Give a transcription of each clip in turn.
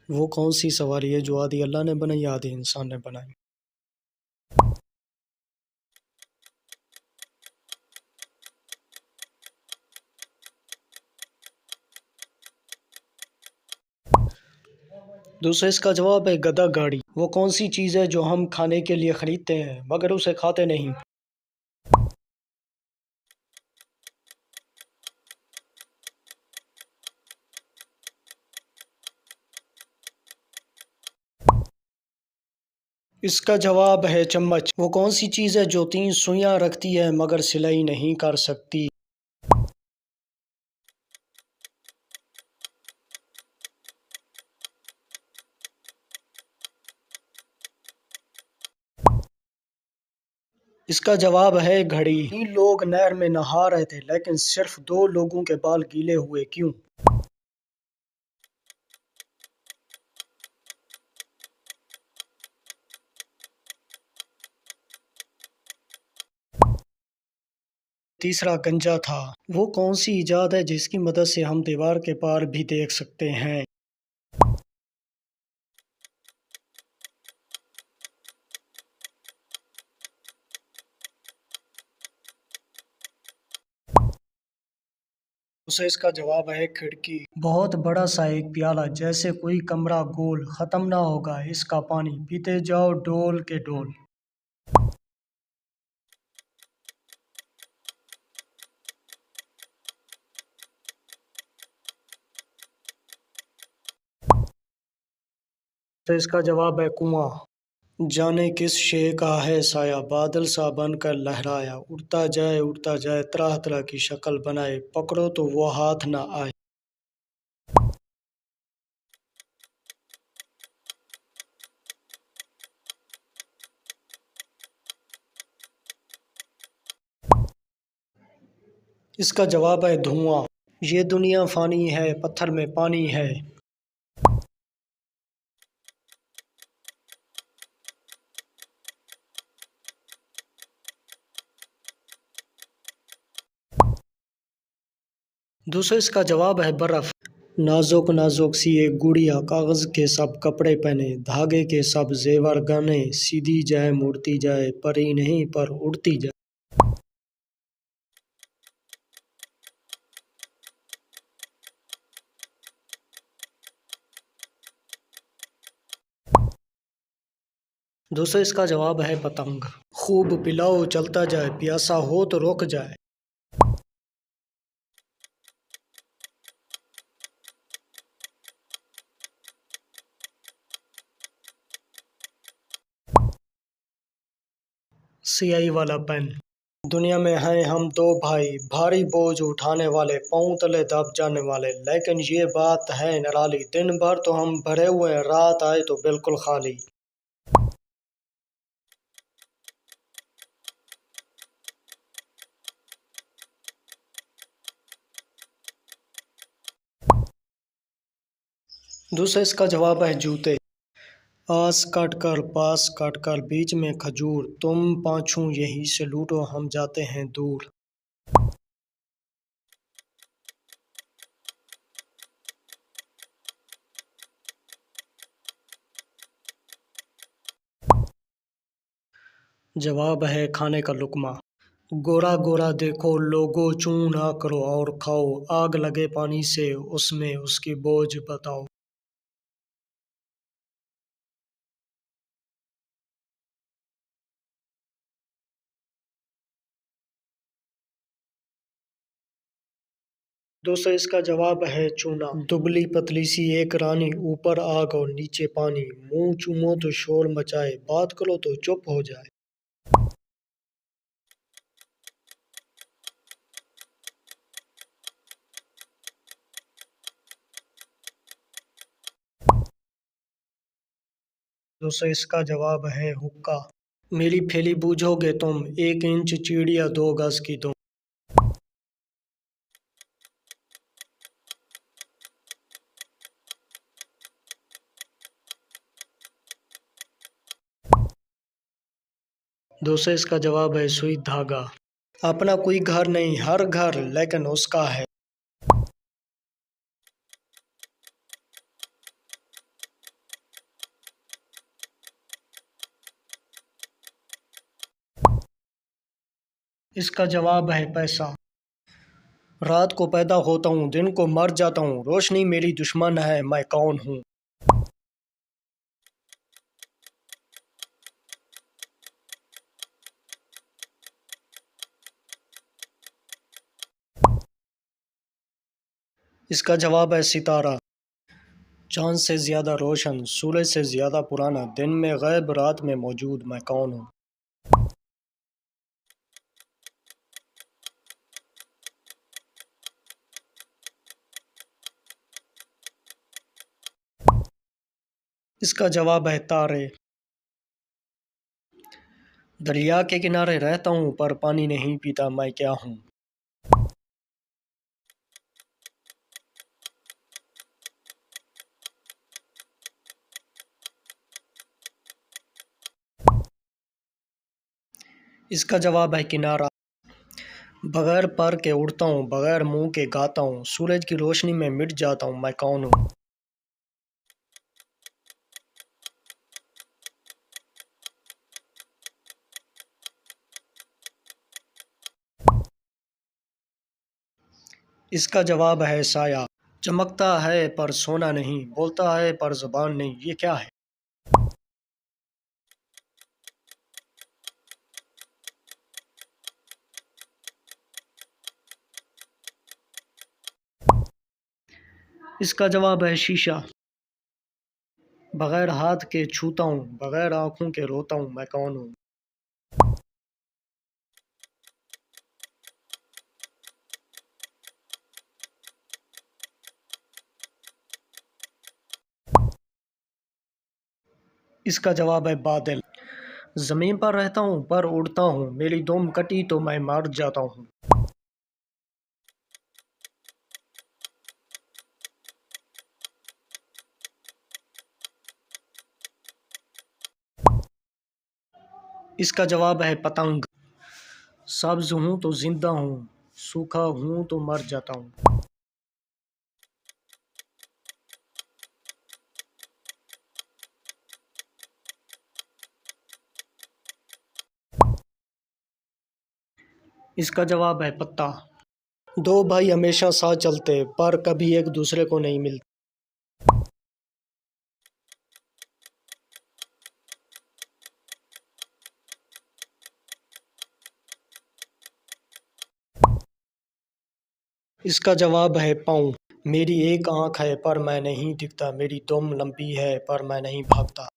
वो कौन सी सवारी है जो आधी अल्लाह ने बनाई आधी इंसान ने बनाई। दूसरा इसका जवाब है गधा गाड़ी। वो कौन सी चीज़ है जो हम खाने के लिए खरीदते हैं मगर उसे खाते नहीं। इसका जवाब है चम्मच। वो कौन सी चीज़ है जो 3 सुइयां रखती है मगर सिलाई नहीं कर सकती। इसका जवाब है घड़ी। 3 लोग नहर में नहा रहे थे लेकिन सिर्फ 2 लोगों के बाल गीले हुए, क्यों? तीसरा गंजा था। वो कौन सी इजाद है जिसकी मदद से हम दीवार के पार भी देख सकते हैं। उसे इसका जवाब है खिड़की। बहुत बड़ा सा एक प्याला, जैसे कोई कमरा गोल, खत्म ना होगा इसका पानी, पीते जाओ डोल के डोल। तो इसका जवाब है कुआं। जाने किस शे का है साया, बादल सा बनकर लहराया, उड़ता जाए तरह तरह की शक्ल बनाए, पकड़ो तो वो हाथ ना आए। इसका जवाब है धुआं। ये दुनिया फानी है, पत्थर में पानी है। दूसरा इसका जवाब है बर्फ। नाजुक नाजुक सी एक गुड़िया, कागज के सब कपड़े पहने, धागे के सब जेवर गहने, सीधी जाए मुड़ती जाए, परी नहीं पर उड़ती जाए। दूसरा इसका जवाब है पतंग। खूब पिलाओ चलता जाए, प्यासा हो तो रुक जाए। सियाही वाला पेन। दुनिया में हैं हम 2 भाई, भारी बोझ उठाने वाले, पाँव तले दब जाने वाले, लेकिन ये बात है निराली, दिन भर तो हम भरे हुए हैं, रात आए तो बिल्कुल खाली। दूसरा इसका जवाब है जूते। आस काट कर पास काट कर बीच में खजूर, तुम पाछू यहीं से लूटो हम जाते हैं दूर। जवाब है खाने का लुकमा। गोरा गोरा देखो लोगो, चूं ना करो और खाओ, आग लगे पानी से उसमें उसकी बोझ बताओ। दूसरा इसका जवाब है चूना। दुबली पतली सी एक रानी, ऊपर आग और नीचे पानी, मुंह चूमो तो शोर मचाए, बात करो तो चुप हो जाए। दूसरा इसका जवाब है हुक्का। मेरी फैली बूझोगे तुम, 1 इंच चीड़िया 2 गज की तुम। दूसरा इसका जवाब है सुई धागा। अपना कोई घर नहीं हर घर लेकिन उसका है। इसका जवाब है पैसा। रात को पैदा होता हूँ, दिन को मर जाता हूँ, रोशनी मेरी दुश्मन है, मैं कौन हूँ? इसका जवाब है सितारा। चांद से ज्यादा रोशन, सूरज से ज्यादा पुराना, दिन में गैब रात में मौजूद, मैं कौन हूँ? इसका जवाब है तारे। दरिया के किनारे रहता हूँ पर पानी नहीं पीता, मैं क्या हूँ? इसका जवाब है किनारा। बगैर पर के उड़ता हूँ, बगैर मुंह के गाता हूँ, सूरज की रोशनी में मिट जाता हूँ, मैं कौन हूँ? इसका जवाब है साया। चमकता है पर सोना नहीं, बोलता है पर जुबान नहीं, ये क्या है? इसका जवाब है शीशा। बगैर हाथ के छूता हूँ, बगैर आंखों के रोता हूँ, मैं कौन हूँ? इसका जवाब है बादल। जमीन पर रहता हूँ पर उड़ता हूँ, मेरी दुम कटी तो मैं मर जाता हूँ। इसका जवाब है पतंग। सब्ज हूँ तो जिंदा हूँ, सूखा हूँ तो मर जाता हूँ। इसका जवाब है पत्ता। दो भाई हमेशा साथ चलते पर कभी एक दूसरे को नहीं मिलते। इसका जवाब है पाँव। मेरी एक आंख है पर मैं नहीं दिखता, मेरी दुम लंबी है पर मैं नहीं भागता।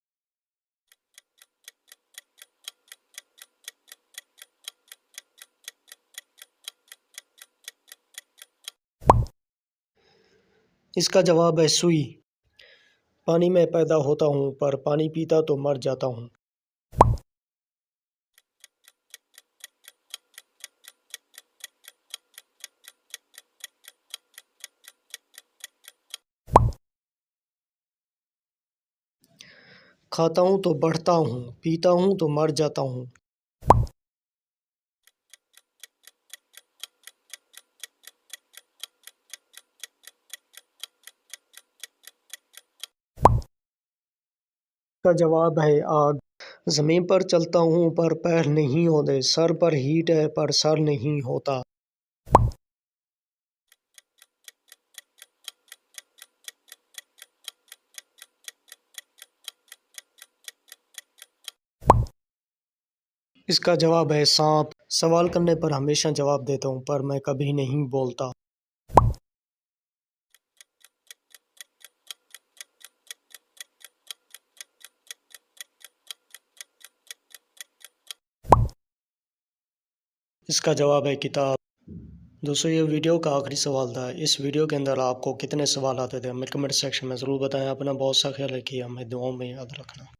इसका जवाब है सुई। पानी में पैदा होता हूँ पर पानी पीता तो मर जाता हूँ। खाता हूँ तो बढ़ता हूँ, पीता हूँ तो मर जाता हूँ। इसका जवाब है आग। जमीन पर चलता हूँ पर पैर नहीं होते, सर पर हीट है पर सर नहीं होता। इसका जवाब है सांप। सवाल करने पर हमेशा जवाब देता हूँ पर मैं कभी नहीं बोलता। इसका जवाब है किताब। दोस्तों ये वीडियो का आखिरी सवाल था। इस वीडियो के अंदर आपको कितने सवाल आते थे हमें कमेंट सेक्शन में ज़रूर बताएं। अपना बहुत सा ख्याल रखिए, हमें दुआओं में याद रखना।